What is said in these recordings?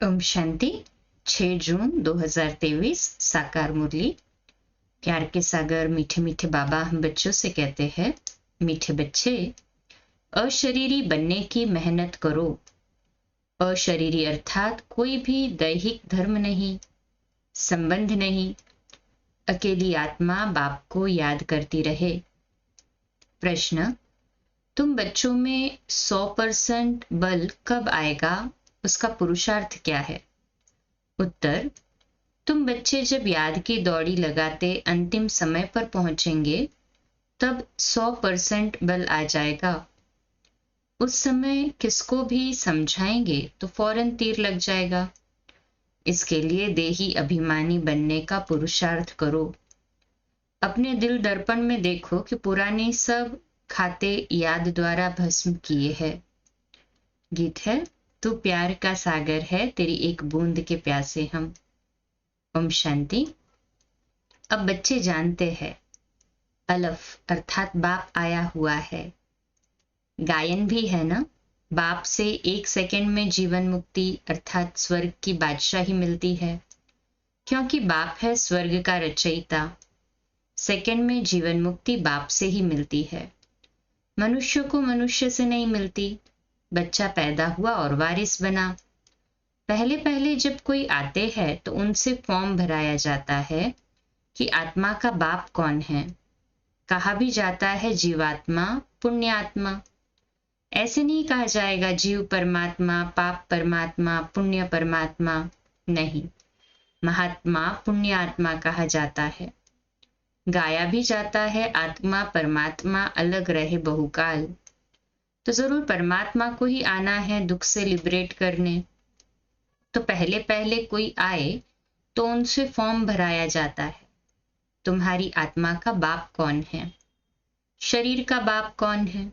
ओम शांति। 6 जून 2023 साकार मुरली। प्यार के सागर मीठे मीठे बाबा हम बच्चों से कहते हैं, मीठे बच्चे, अशरीरी बनने की मेहनत करो। अशरीरी अर्थात कोई भी दैहिक धर्म नहीं, संबंध नहीं। अकेली आत्मा बाप को याद करती रहे। प्रश्न: तुम बच्चों में 100% बल कब आएगा, उसका पुरुषार्थ क्या है? उत्तर: तुम बच्चे जब याद की दौड़ी लगाते अंतिम समय पर पहुंचेंगे तब 100% बल आ जाएगा। उस समय किसको भी समझाएंगे तो फौरन तीर लग जाएगा। इसके लिए देही अभिमानी बनने का पुरुषार्थ करो। अपने दिल दर्पण में देखो कि पुराने सब खाते याद द्वारा भस्म किए हैं। गीत है, तू प्यार का सागर है, तेरी एक बूंद के प्यासे हम। ओम शांति। अब बच्चे जानते हैं, अलफ अर्थात बाप आया हुआ है। गायन भी है ना, बाप से 1 सेकंड में जीवन मुक्ति अर्थात स्वर्ग की बादशाही मिलती है, क्योंकि बाप है स्वर्ग का रचयिता। सेकंड में जीवन मुक्ति बाप से ही मिलती है। मनुष्य को मनुष्य से नहीं मिलती। बच्चा पैदा हुआ और वारिस बना। पहले पहले जब कोई आते हैं तो उनसे फॉर्म भराया जाता है कि आत्मा का बाप कौन है। कहा भी जाता है जीवात्मा, पुण्यात्मा। ऐसे नहीं कहा जाएगा जीव परमात्मा, पाप परमात्मा, पुण्य परमात्मा। नहीं, महात्मा पुण्यात्मा कहा जाता है। गाया भी जाता है, आत्मा परमात्मा अलग रहे बहुकाल। तो जरूर परमात्मा को ही आना है दुख से लिबरेट करने। तो पहले पहले कोई आए तो उनसे फॉर्म भराया जाता है, तुम्हारी आत्मा का बाप कौन है, शरीर का बाप कौन है।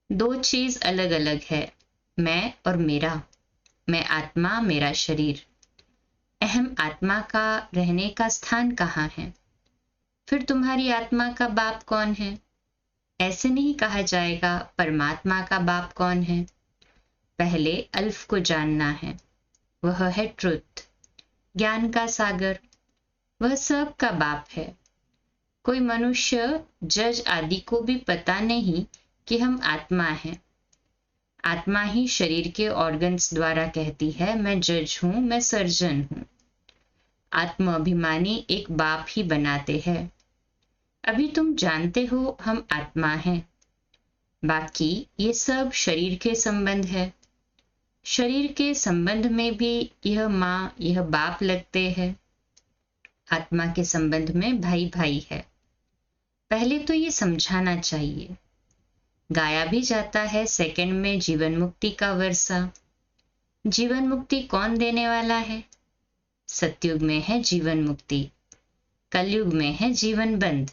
2 चीज अलग अलग है, मैं और मेरा। मैं आत्मा, मेरा शरीर। अहम आत्मा का रहने का स्थान कहाँ है? फिर तुम्हारी आत्मा का बाप कौन है? ऐसे नहीं कहा जाएगा परमात्मा का बाप कौन है। पहले अल्फ को जानना है, वह है ट्रुथ, ज्ञान का सागर। वह सब का बाप है। कोई मनुष्य, जज आदि को भी पता नहीं कि हम आत्मा हैं। आत्मा ही शरीर के ऑर्गन्स द्वारा कहती है, मैं जज हूं, मैं सर्जन हूं। आत्म अभिमानी एक बाप ही बनाते हैं। अभी तुम जानते हो हम आत्मा हैं, बाकी ये सब शरीर के संबंध है। शरीर के संबंध में भी यह माँ, यह बाप लगते हैं। आत्मा के संबंध में भाई भाई है। पहले तो ये समझाना चाहिए। गाया भी जाता है, सेकंड में जीवन मुक्ति का वर्षा। जीवन मुक्ति कौन देने वाला है? सतयुग में है जीवन मुक्ति, कलयुग में है जीवन बंद।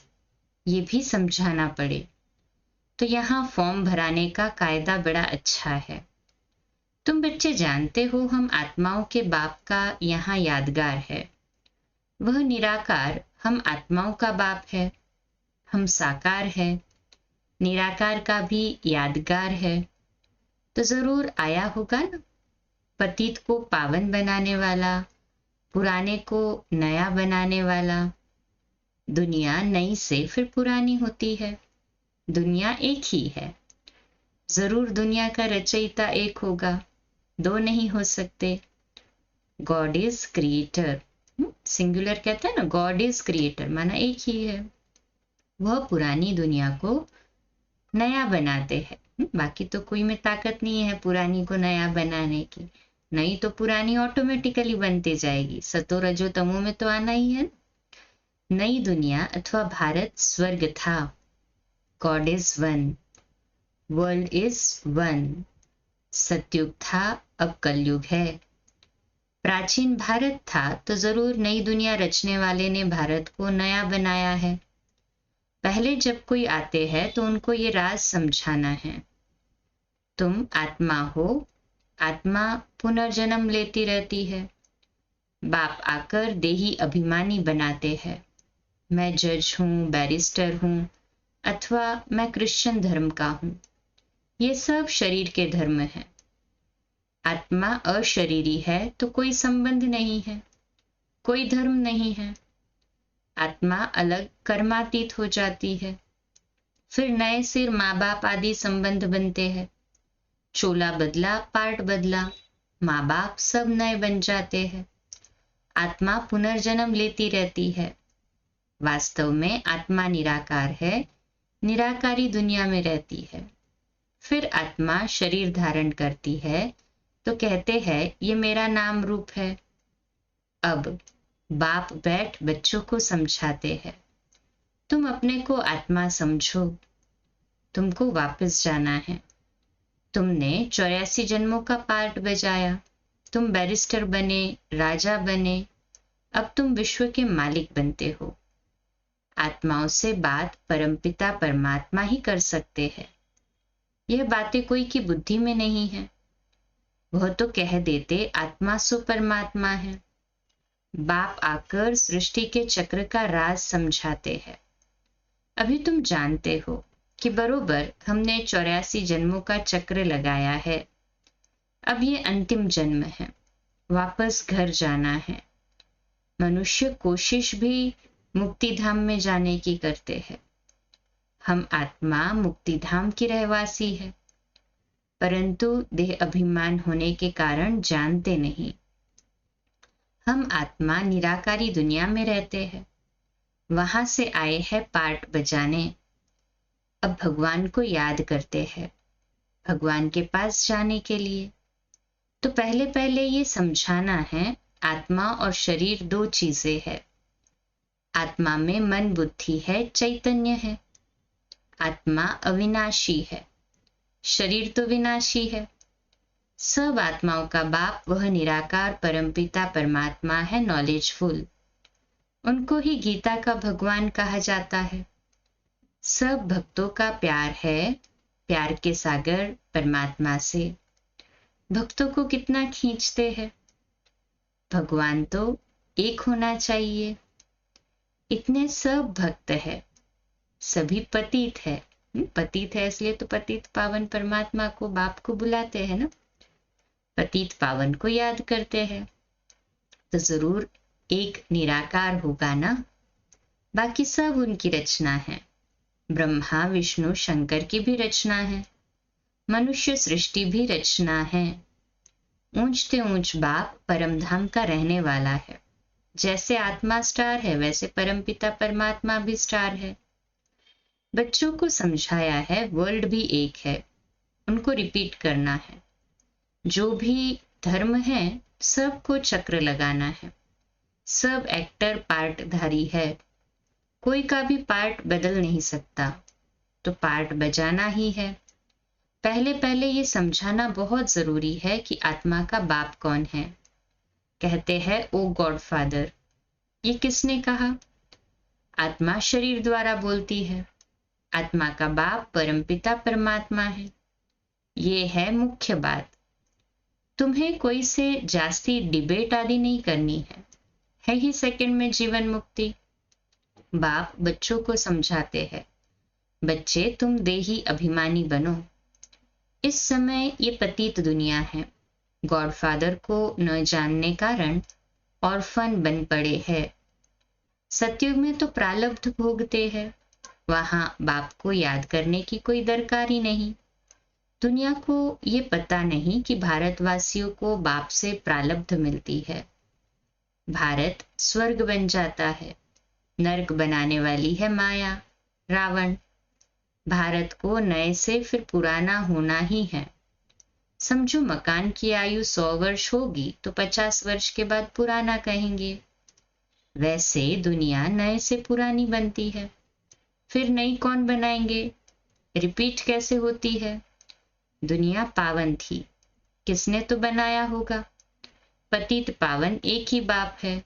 ये भी समझाना पड़े। तो यहाँ फॉर्म भराने का कायदा बड़ा अच्छा है। तुम बच्चे जानते हो हम आत्माओं के बाप का यहाँ यादगार है। वह निराकार हम आत्माओं का बाप है। हम साकार है, निराकार का भी यादगार है। तो जरूर आया होगा ना, पतित को पावन बनाने वाला, पुराने को नया बनाने वाला। दुनिया नई से फिर पुरानी होती है। दुनिया एक ही है। जरूर दुनिया का रचयिता एक होगा, 2 नहीं हो सकते। गॉड इज क्रिएटर, सिंगुलर कहते हैं ना, गॉड इज क्रिएटर माना एक ही है। वह पुरानी दुनिया को नया बनाते हैं। बाकी तो कोई में ताकत नहीं है पुरानी को नया बनाने की। नई तो पुरानी ऑटोमेटिकली बनते जाएगी। सतो रजो तमो में तो आना ही है। नई दुनिया अथवा भारत स्वर्ग था। God is one, world is one. सतयुग था, अब कलयुग है। प्राचीन भारत था तो जरूर नई दुनिया रचने वाले ने भारत को नया बनाया है। पहले जब कोई आते हैं तो उनको ये राज समझाना है। तुम आत्मा हो, आत्मा पुनर्जन्म लेती रहती है। बाप आकर देही अभिमानी बनाते हैं। मैं जज हूं, बैरिस्टर हूं, अथवा मैं क्रिश्चियन धर्म का हूं। ये सब शरीर के धर्म हैं। आत्मा अशरीरी है तो कोई संबंध नहीं है, कोई धर्म नहीं है। आत्मा अलग कर्मातीत हो जाती है। फिर नए सिर माँ बाप आदि संबंध बनते हैं। चोला बदला, पार्ट बदला, माँ बाप सब नए बन जाते हैं। आत्मा पुनर्जन्म लेती रहती है। वास्तव में आत्मा निराकार है, निराकारी दुनिया में रहती है। फिर आत्मा शरीर धारण करती है तो कहते हैं ये मेरा नाम रूप है। अब बाप बैठ बच्चों को समझाते हैं, तुम अपने को आत्मा समझो, तुमको वापस जाना है। तुमने 84 जन्मों का पार्ट बजाया, तुम बैरिस्टर बने, राजा बने, अब तुम विश्व के मालिक बनते हो। आत्माओं से बात परमपिता परमात्मा ही कर सकते हैं। यह बातें कोई की बुद्धि में नहीं है। वह तो कह देते आत्मा सो परमात्मा है। बाप आकर सृष्टि के चक्र का राज समझाते हैं। अभी तुम जानते हो कि बरोबर हमने 84 जन्मों का चक्र लगाया है। अब ये अंतिम जन्म है, वापस घर जाना है। मनुष्य कोशिश भी मुक्ति धाम में जाने की करते हैं। हम आत्मा मुक्ति धाम की रहवासी है, परंतु देह अभिमान होने के कारण जानते नहीं। हम आत्मा निराकारी दुनिया में रहते हैं, वहां से आए हैं पार्ट बजाने। अब भगवान को याद करते हैं भगवान के पास जाने के लिए। तो पहले पहले ये समझाना है आत्मा और शरीर दो चीजें है। आत्मा में मन बुद्धि है, चैतन्य है। आत्मा अविनाशी है, शरीर तो विनाशी है। सब आत्माओं का बाप वह निराकार परमपिता परमात्मा है, नॉलेजफुल। उनको ही गीता का भगवान कहा जाता है। सब भक्तों का प्यार है, प्यार के सागर परमात्मा से। भक्तों को कितना खींचते हैं। भगवान तो एक होना चाहिए। इतने सब भक्त है, सभी पतित है। पतित है इसलिए तो पतित पावन परमात्मा को बाप को बुलाते हैं ना। पतित पावन को याद करते हैं तो जरूर एक निराकार होगा ना। बाकी सब उनकी रचना है। ब्रह्मा विष्णु शंकर की भी रचना है। मनुष्य सृष्टि भी रचना है। ऊंचते ऊंच बाप परमधाम का रहने वाला है। जैसे आत्मा स्टार है वैसे परमपिता परमात्मा भी स्टार है। बच्चों को समझाया है वर्ल्ड भी एक है, उनको रिपीट करना है। जो भी धर्म है सबको चक्र लगाना है। सब एक्टर पार्टधारी है, कोई का भी पार्ट बदल नहीं सकता, तो पार्ट बजाना ही है। पहले पहले ये समझाना बहुत जरूरी है कि आत्मा का बाप कौन है। कहते हैं ओ गॉड फादर। ये किसने कहा? आत्मा शरीर द्वारा बोलती है। आत्मा का बाप परमपिता परमात्मा है। ये है मुख्य बात। तुम्हें कोई से जास्ती डिबेट आदि नहीं करनी है ही सेकंड में जीवन मुक्ति। बाप बच्चों को समझाते हैं, बच्चे तुम देही अभिमानी बनो। इस समय ये पतित दुनिया है। गॉडफादर को न जानने कारण ऑर्फन बन पड़े हैं। सतयुग में तो प्रारब्ध भोगते हैं, वहां बाप को याद करने की कोई दरकार ही नहीं। दुनिया को ये पता नहीं कि भारतवासियों को बाप से प्रारब्ध मिलती है। भारत स्वर्ग बन जाता है, नरक बनाने वाली है माया, रावण। भारत को नए से फिर पुराना होना ही है। समझो मकान की आयु 100 वर्ष होगी तो 50 वर्ष के बाद पुराना कहेंगे। वैसे दुनिया नए से पुरानी बनती है, फिर नई कौन बनाएंगे? रिपीट कैसे होती है? दुनिया पावन थी, किसने तो बनाया होगा। पतित पावन एक ही बाप है,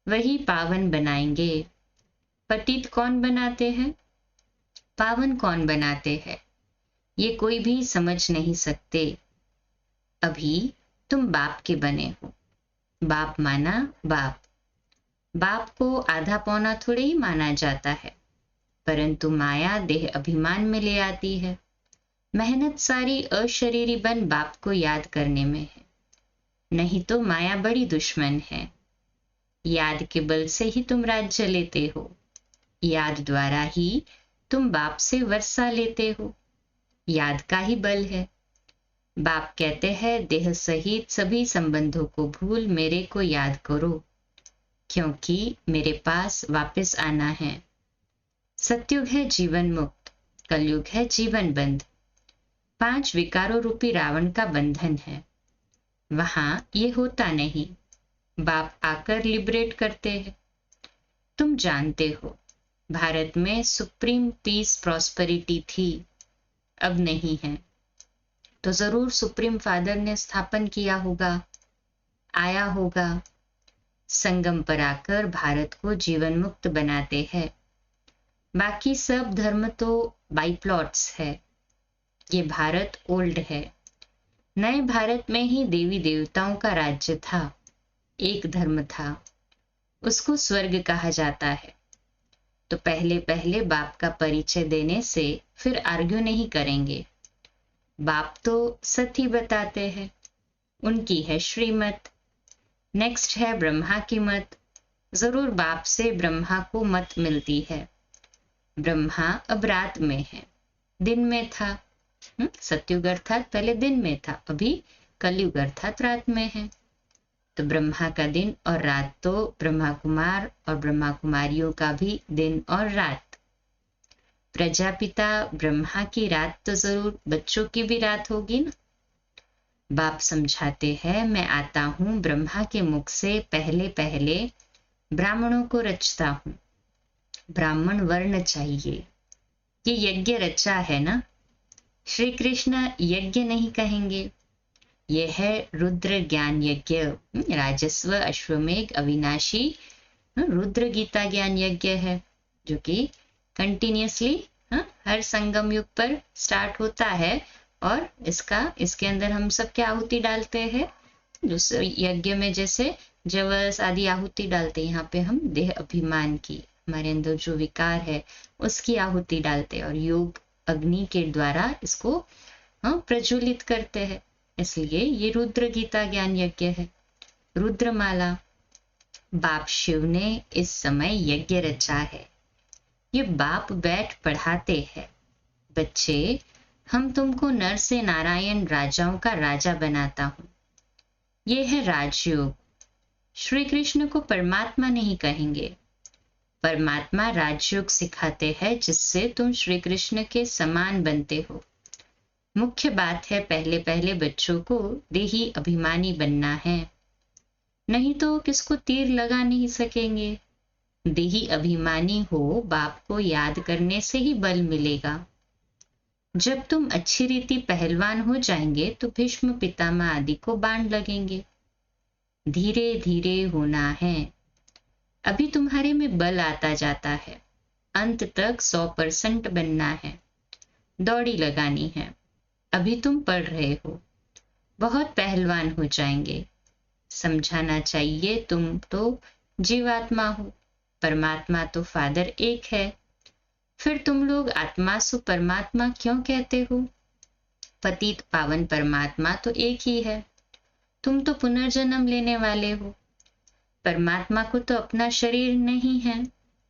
वही पावन बनाएंगे। पतित कौन बनाते हैं, पावन कौन बनाते हैं, ये कोई भी समझ नहीं सकते। अभी तुम बाप के बने हो। बाप माना बाप। बाप को आधा पौना थोड़े ही माना जाता है, परंतु माया देह अभिमान में ले आती है। मेहनत सारी अशरीरी बन बाप को याद करने में है, नहीं तो माया बड़ी दुश्मन है। याद के बल से ही तुम राज्य लेते हो, याद द्वारा ही तुम बाप से वर्षा लेते हो, याद का ही बल है। बाप कहते हैं देह सहित सभी संबंधों को भूल मेरे को याद करो, क्योंकि मेरे पास वापस आना है। सतयुग है जीवन मुक्त, कलयुग है जीवन बंद। 5 विकारों रूपी रावण का बंधन है, वहां ये होता नहीं। बाप आकर लिबरेट करते हैं। तुम जानते हो भारत में सुप्रीम पीस प्रॉस्पेरिटी थी, अब नहीं है। तो जरूर सुप्रीम फादर ने स्थापन किया होगा, आया होगा, संगम पर आकर भारत को जीवन मुक्त बनाते हैं। बाकी सब धर्म तो बाईप्लॉट्स है। ये भारत ओल्ड है। नए भारत में ही देवी देवताओं का राज्य था, एक धर्म था, उसको स्वर्ग कहा जाता है। तो पहले पहले बाप का परिचय देने से फिर आर्ग्यू नहीं करेंगे। बाप तो सत्य बताते हैं, उनकी है श्रीमत। नेक्स्ट है ब्रह्मा की मत। जरूर बाप से ब्रह्मा को मत मिलती है। ब्रह्मा अब रात में है, दिन में था। सतयुग अर्थात पहले दिन में था, अभी कलयुग अर्थात रात में है। तो ब्रह्मा का दिन और रात तो ब्रह्मा कुमार और ब्रह्मा कुमारियों का भी दिन और रात। प्रजापिता ब्रह्मा की रात तो जरूर बच्चों की भी रात होगी ना। बाप समझाते हैं मैं आता हूं ब्रह्मा के मुख से पहले पहले ब्राह्मणों को रचता हूं। ब्राह्मण वर्ण चाहिए, ये यज्ञ रचा है ना। श्री कृष्ण यज्ञ नहीं कहेंगे, यह है रुद्र ज्ञान यज्ञ। राजस्व अश्वमेघ अविनाशी रुद्र गीता ज्ञान यज्ञ है, जो कि कंटिन्यूसली हर संगम युग पर स्टार्ट होता है। और इसके अंदर हम सब क्या आहुति डालते हैं, दूसरे यज्ञ में जैसे जवस आदि आहुति डालते, यहाँ पे हम देह अभिमान की, हमारे अंदर जो विकार है उसकी आहुति डालते और योग अग्नि के द्वारा इसको प्रज्वलित करते हैं। इसलिए ये रुद्र गीता ज्ञान यज्ञ है। रुद्रमाला बाप शिव ने इस समय यज्ञ रचा है। ये बाप बैठ पढ़ाते हैं, बच्चे हम तुमको नर से नारायण राजाओं का राजा बनाता हूं। ये है राजयोग। श्री कृष्ण को परमात्मा नहीं कहेंगे, परमात्मा राजयोग सिखाते हैं जिससे तुम श्री कृष्ण के समान बनते हो। मुख्य बात है पहले पहले बच्चों को देही अभिमानी बनना है, नहीं तो किसको तीर लगा नहीं सकेंगे। देही अभिमानी हो, बाप को याद करने से ही बल मिलेगा। जब तुम अच्छी रीति पहलवान हो जाएंगे तो भीष्म पितामह आदि को बाण लगेंगे। धीरे धीरे होना है, अभी तुम्हारे में बल आता जाता है, अंत तक 100% बनना है, दौड़ी लगानी है। अभी तुम पढ़ रहे हो, बहुत पहलवान हो जाएंगे। समझाना चाहिए तुम तो जीवात्मा हो, परमात्मा तो फादर एक है। फिर तुम लोग आत्मा सु परमात्मा क्यों कहते हो? पतित पावन परमात्मा तो एक ही है, तुम तो पुनर्जन्म लेने वाले हो। परमात्मा को तो अपना शरीर नहीं है,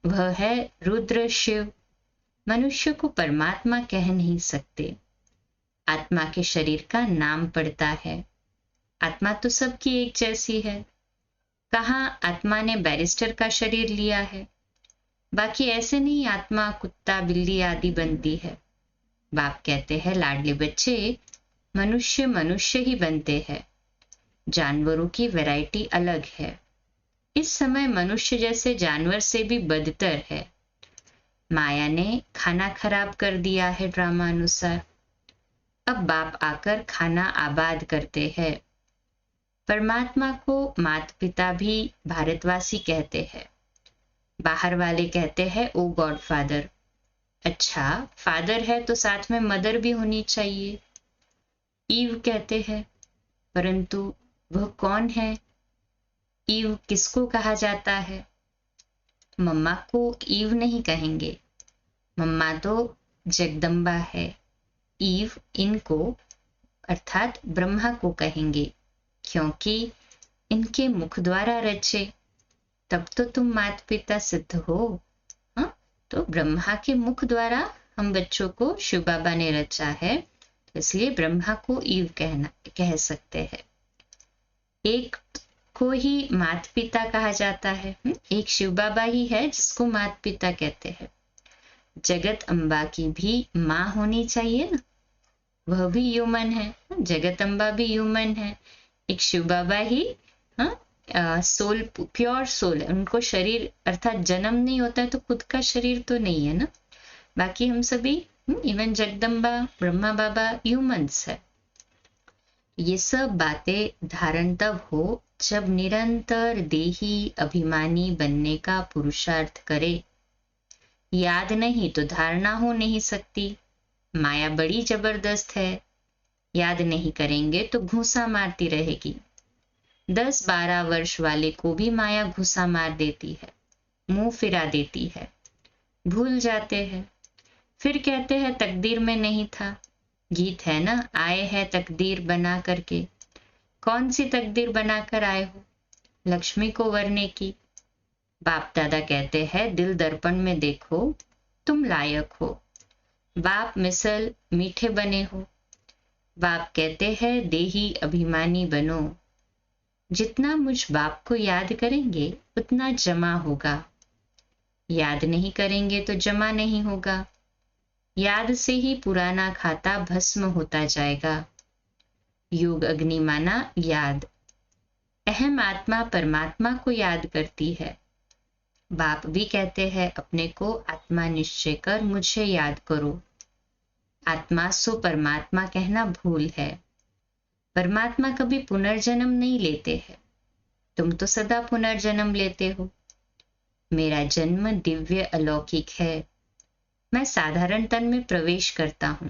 वह है रुद्र शिव। मनुष्य को परमात्मा कह नहीं सकते, आत्मा के शरीर का नाम पड़ता है। आत्मा तो सबकी एक जैसी है। कहाँ आत्मा ने बैरिस्टर का शरीर लिया है, बाकी ऐसे नहीं आत्मा कुत्ता बिल्ली आदि बनती है। बाप कहते हैं लाडले बच्चे, मनुष्य मनुष्य ही बनते हैं, जानवरों की वैरायटी अलग है। इस समय मनुष्य जैसे जानवर से भी बदतर है। माया ने खाना खराब कर दिया है ड्रामा अनुसार। अब बाप आकर खाना आबाद करते हैं। परमात्मा को माता पिता भी भारतवासी कहते हैं, बाहर वाले कहते हैं ओ गॉड फादर। अच्छा, फादर है तो साथ में मदर भी होनी चाहिए, ईव कहते हैं, परंतु वह कौन है? ईव किसको कहा जाता है? मम्मा को ईव नहीं कहेंगे, मम्मा तो जगदम्बा है। ईव इनको अर्थात ब्रह्मा को कहेंगे, क्योंकि इनके मुख द्वारा रचे, तब तो तुम माता पिता सिद्ध हो। हाँ, तो ब्रह्मा के मुख द्वारा हम बच्चों को शिव बाबा ने रचा है, इसलिए ब्रह्मा को ईव कह सकते हैं। एक को ही माता पिता कहा जाता है, एक शिव बाबा ही है जिसको माता पिता कहते हैं। जगत अम्बा की भी माँ होनी चाहिए ना, वह भी ह्यूमन है, जगत अम्बा भी ह्यूमन है। एक शिव बाबा ही सोल, प्योर सोल है, उनको शरीर अर्थात जन्म नहीं होता है तो खुद का शरीर तो नहीं है ना। बाकी हम सभी इवन जगदम्बा ब्रह्मा बाबा ह्यूमंस है। ये सब बातें धारण तब हो जब निरंतर देही अभिमानी बनने का पुरुषार्थ करे। याद नहीं तो धारणा हो नहीं सकती। माया बड़ी जबरदस्त है, याद नहीं करेंगे तो घूसा मारती रहेगी। 10-12 वर्ष वाले को भी माया घूसा मार देती है, मुंह फिरा देती है, भूल जाते हैं, फिर कहते हैं तकदीर में नहीं था। गीत है ना, आए हैं तकदीर बना करके। कौन सी तकदीर बनाकर आए हो? लक्ष्मी को वरने की। बाप दादा कहते हैं दिल दर्पण में देखो, तुम लायक हो। बाप मिसल मीठे बने हो। बाप कहते हैं देही अभिमानी बनो। जितना मुझ बाप को याद करेंगे उतना जमा होगा, याद नहीं करेंगे तो जमा नहीं होगा। याद से ही पुराना खाता भस्म होता जाएगा। योग अग्नि माना याद। अहम आत्मा परमात्मा को याद करती है। बाप भी कहते हैं अपने को आत्मा निश्चय कर मुझे याद करो। आत्मा सो परमात्मा कहना भूल है। परमात्मा कभी पुनर्जन्म नहीं लेते हैं, तुम तो सदा पुनर्जन्म लेते हो। मेरा जन्म दिव्य अलौकिक है। मैं साधारण तन में प्रवेश करता हूं,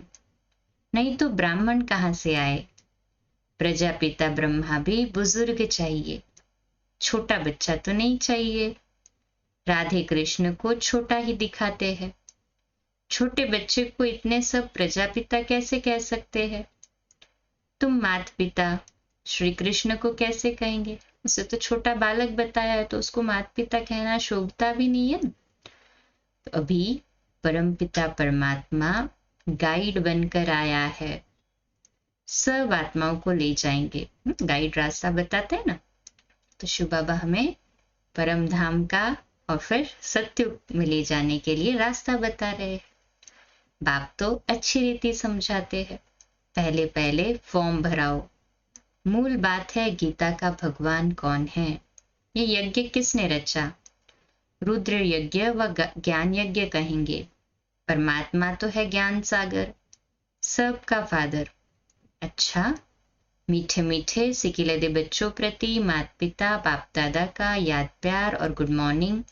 नहीं तो ब्राह्मण कहां से आए। प्रजापिता ब्रह्मा भी बुजुर्ग चाहिए, छोटा बच्चा तो नहीं चाहिए। राधे कृष्ण को छोटा ही दिखाते हैं, छोटे बच्चे को इतने सब प्रजापिता कैसे कह सकते हैं। तुम माता पिता श्री कृष्ण को कैसे कहेंगे? उसे तो छोटा बालक बताया है, तो उसको माता पिता कहना शोभता भी नहीं है। तो अभी परमपिता परमात्मा गाइड बनकर आया है, सब आत्माओं को ले जाएंगे। गाइड रास्ता बताते हैं ना, तो शिव बाबा हमें परम धाम का और फिर सत्य में ले जाने के लिए रास्ता बता रहे हैं। बाप तो अच्छी रीति समझाते हैं, पहले पहले फॉर्म भराओ। मूल बात है गीता का भगवान कौन है, ये यज्ञ किसने रचा। रुद्र यज्ञ व ज्ञान यज्ञ कहेंगे। परमात्मा तो है ज्ञान सागर, सबका फादर। अच्छा, मीठे मीठे सिकिले दे बच्चों प्रति माता पिता बाप दादा का याद प्यार और गुड मॉर्निंग।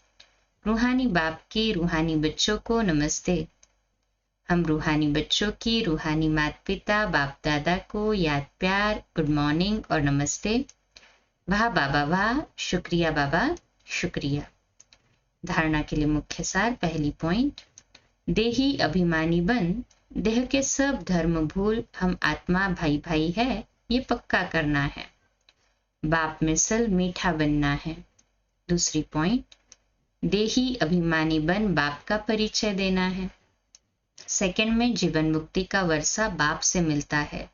रूहानी बाप की रूहानी बच्चों को नमस्ते। हम रूहानी बच्चों की रूहानी माता पिता बाप दादा को याद प्यार गुड मॉर्निंग और नमस्ते। वाह बाबा वाह, शुक्रिया बाबा शुक्रिया। धारणा के लिए मुख्य सार, पहली पॉइंट, देही अभिमानी बन देह के सब धर्म भूल, हम आत्मा भाई भाई है ये पक्का करना है। बाप मिसल मीठा बनना है। दूसरी पॉइंट, देही अभिमानी बन बाप का परिचय देना है। सेकंड में जीवन मुक्ति का वर्षा बाप से मिलता है,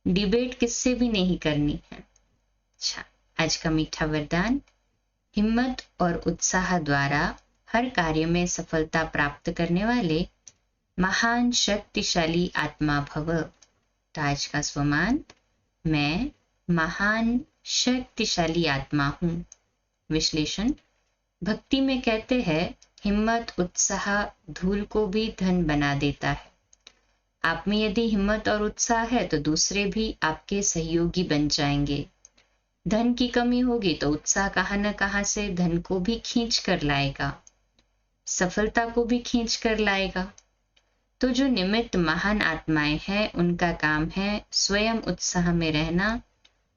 डिबेट किससे भी नहीं करनी है। अच्छा, आज का मीठा वरदान, हिम्मत और उत्साह द्वारा हर कार्य में सफलता प्राप्त करने वाले महान शक्तिशाली आत्मा भव। तो आज का स्वमान, मैं महान शक्तिशाली आत्मा हूँ। विश्लेषण, भक्ति में कहते हैं हिम्मत उत्साह धूल को भी धन बना देता है। आप में यदि हिम्मत और उत्साह है तो दूसरे भी आपके सहयोगी बन जाएंगे। धन की कमी होगी तो उत्साह कहाँ न कहाँ से धन को भी खींच कर लाएगा, सफलता को भी खींच कर लाएगा। तो जो निमित्त महान आत्माएं हैं उनका काम है स्वयं उत्साह में रहना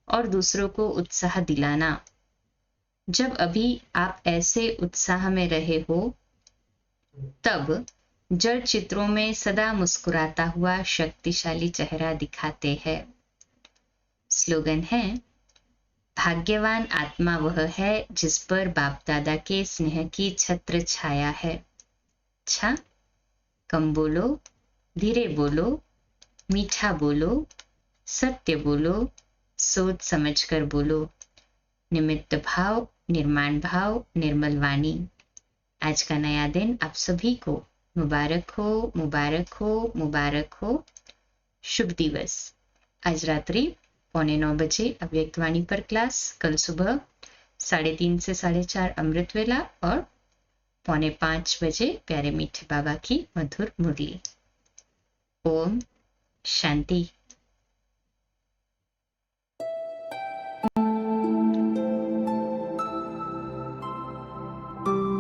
और दूसरों को उत्साह दिलाना। जब अभी आप ऐसे उत्साह में रहे हो तब जड़ चित्रों में सदा मुस्कुराता हुआ शक्तिशाली चेहरा दिखाते हैं। स्लोगन है, भाग्यवान आत्मा वह है जिस पर बाप दादा के स्नेह की छत्र छाया है। अच्छा, कम बोलो, धीरे बोलो, मीठा बोलो, सत्य बोलो, सोच समझकर बोलो, निमित्त भाव, निर्माण भाव, निर्मल वाणी। आज का नया दिन आप सभी को मुबारक हो, मुबारक हो, मुबारक हो। शुभ दिवस। आज रात्रि 8:45 बजे अव्यक्त वाणी पर क्लास, कल सुबह 3:30 से 4:30 अमृत वेला और 4:45 बजे प्यारे मीठे बाबा की मधुर मुरली। ओम शांति।